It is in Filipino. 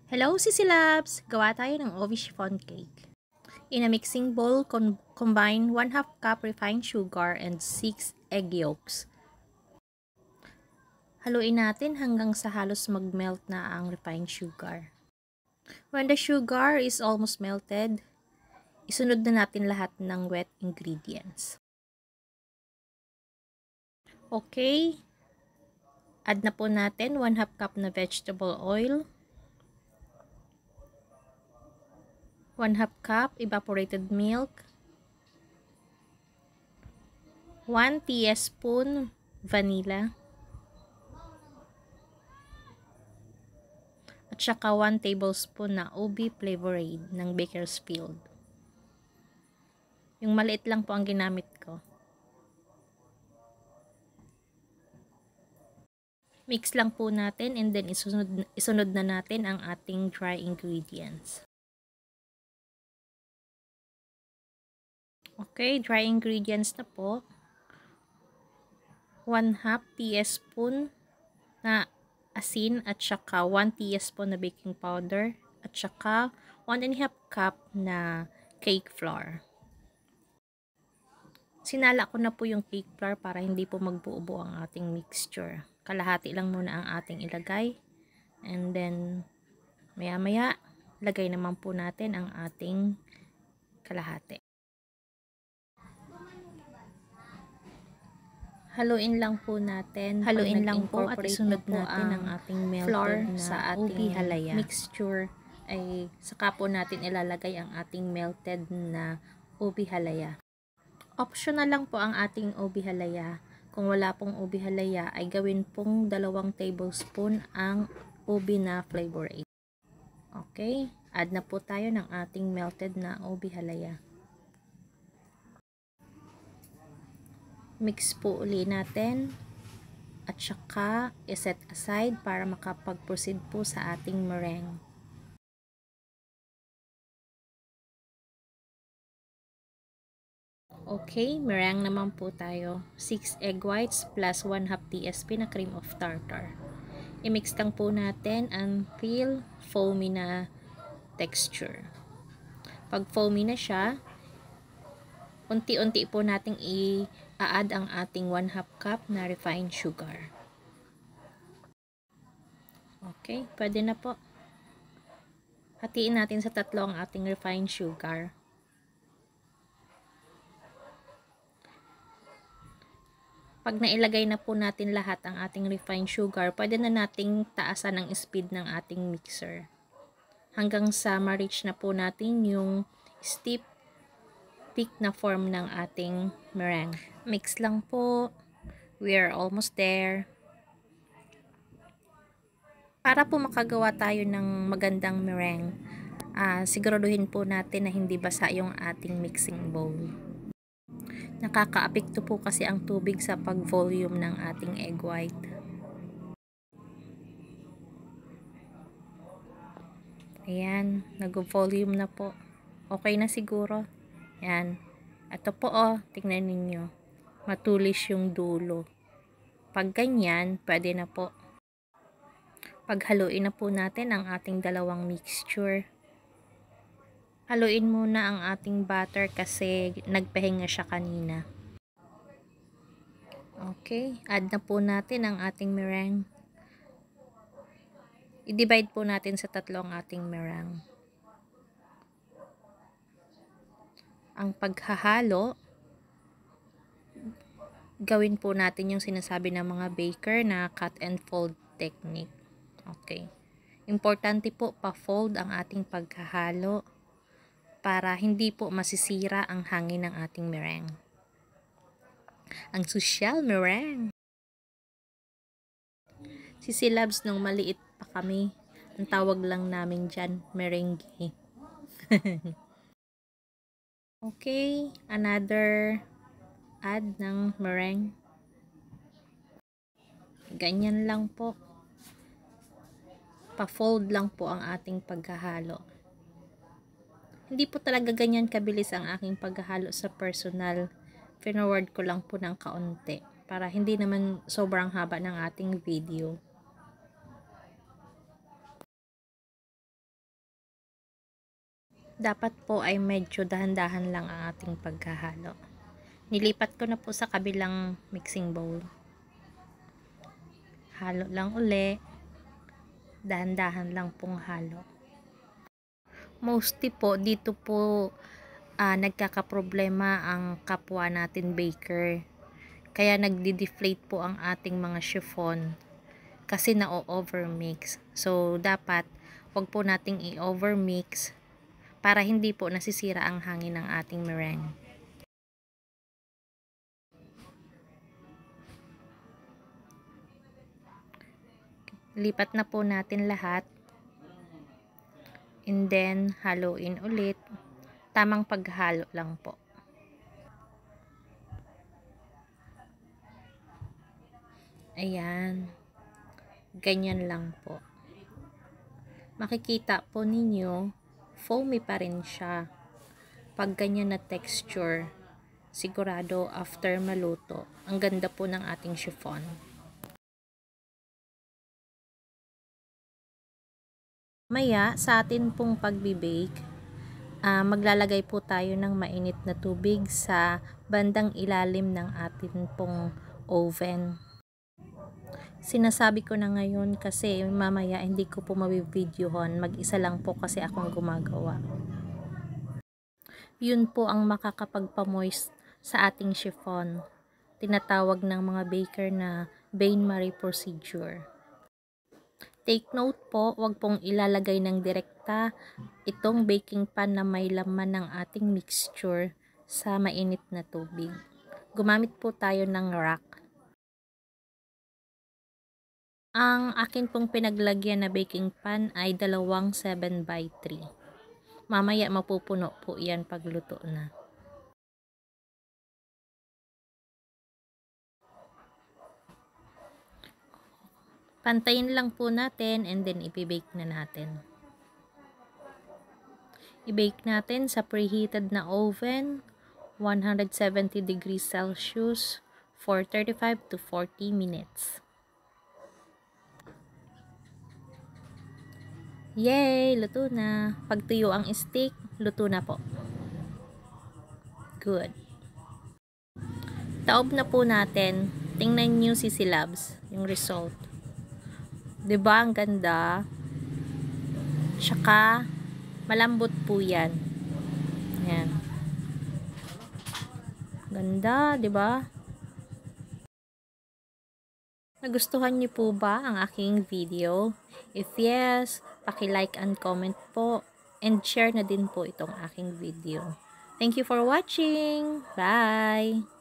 Hello, Sisi Labs! Gawa tayo ng Ovi chiffon cake. In a mixing bowl, combine 1/2 cup refined sugar and 6 egg yolks. Haluin natin hanggang sa halos mag-melt na ang refined sugar. When the sugar is almost melted, isunod na natin lahat ng wet ingredients. Okay, add na po natin 1/2 cup na vegetable oil, 1/2 cup evaporated milk, 1 teaspoon vanilla, at saka 1 tablespoon na ubi flavorade ng Bakersfield. Yung maliit lang po ang ginamit ko. Mix lang po natin and then isunod na natin ang ating dry ingredients. Okay, dry ingredients na po. 1/2 teaspoon na asin at saka 1 teaspoon na baking powder at saka 1.5 cup na cake flour. Sinala ko na po yung cake flour para hindi po magbuo-buo ang ating mixture. Kalahati lang muna ang ating ilagay. And then, maya-maya, lagay naman po natin ang ating kalahati. Haluin lang po natin. Haluin lang po at isunod natin ang ating melted flour sa ating halaya mixture. Ay saka po natin ilalagay ang ating melted na ubi halaya. Optional lang po ang ating ubi halaya. Kung wala pong ubi halaya ay gawin pong 2 tablespoon ang ubi na flavor aid. Okay, add na po tayo ng ating melted na ubi halaya. Mix po uli natin at saka iset aside para makapag-proceed po sa ating meringue. Okay, meringue naman po tayo. 6 egg whites plus 1/2 teaspoon na cream of tartar. I-mix lang po natin until foamy na texture. Pag foamy na siya, unti-unti po nating i-add ang ating 1/2 cup na refined sugar. Okay, pwede na po. Hatiin natin sa tatlo ang ating refined sugar. Pag nailagay na po natin lahat ang ating refined sugar, pwede na nating taasan ang speed ng ating mixer. Hanggang sa ma-reach na po natin yung steep peak na form ng ating meringue. Mix lang po. We are almost there. Para po makagawa tayo ng magandang meringue, siguraduhin po natin na hindi basa yung ating mixing bowl. Nakaka-apekto po kasi ang tubig sa pag-volume ng ating egg white. Ayan, nag-volume na po. Okay na siguro. Ayan. Ito po tingnan ninyo. Matulis yung dulo. Pag ganyan, pwede na po. Paghaluin na po natin ang ating dalawang mixture. Haluin muna ang ating butter kasi nagpahinga siya kanina. Okay, add na po natin ang ating meringue. I-divide po natin sa tatlo ang ating meringue. Ang paghahalo, gawin po natin yung sinasabi ng mga baker na cut and fold technique. Okay. Importante po pa-fold ang ating paghahalo para hindi po masisira ang hangin ng ating meringue. Ang social meringue. Sisi Labs nung maliit pa kami, ang tawag lang namin dyan, merengue. Okay, another add ng meringue. Ganyan lang po. Pa-fold lang po ang ating paghahalo. Hindi po talaga ganyan kabilis ang aking paghahalo sa personal. Forward ko lang po ng kaunti para hindi naman sobrang haba ng ating video. Dapat po ay medyo dahan-dahan lang ang ating paghahalo. Nilipat ko na po sa kabilang mixing bowl. Halo lang uli. Dahan-dahan lang pong halo. Mostly po, dito po nagkakaproblema ang kapwa natin baker. Kaya nagdi-deflate po ang ating mga chiffon kasi na-overmix. So, dapat wag po nating i-overmix para hindi po nasisira ang hangin ng ating meringue. Lipat na po natin lahat. And then, haluin ulit. Tamang paghalo lang po. Ayan. Ganyan lang po. Makikita po ninyo, foamy pa rin siya. Pag ganyan na texture, sigurado after maluto, ang ganda po ng ating chiffon. Maya, sa atin pong pagbibake, maglalagay po tayo ng mainit na tubig sa bandang ilalim ng atin pong oven. Sinasabi ko na ngayon kasi mamaya hindi ko po mabibidyohan. Mag-isa lang po kasi akong gumagawa. Yun po ang makakapagpamoist sa ating chiffon. Tinatawag ng mga baker na bain-marie procedure. Take note po, wag pong ilalagay ng direkta itong baking pan na may laman ng ating mixture sa mainit na tubig. Gumamit po tayo ng rack. Ang akin pong pinaglagyan na baking pan ay 2 7x3. Mamaya mapupuno po yan pagluto na. Pantayin lang po natin and then i-bake na natin. I-bake natin sa preheated na oven, 170 degrees Celsius for 35 to 40 minutes. Yay! Luto na. Pag tuyo ang steak, luto na po. Good. Taob na po natin. Tingnan nyo si Labs, yung result. Diba ang ganda? Tsaka, malambot po yan. Yan. Ganda, diba? Nagustuhan niyo po ba ang aking video? If yes, paki-like and comment po and share na din po itong aking video. Thank you for watching. Bye!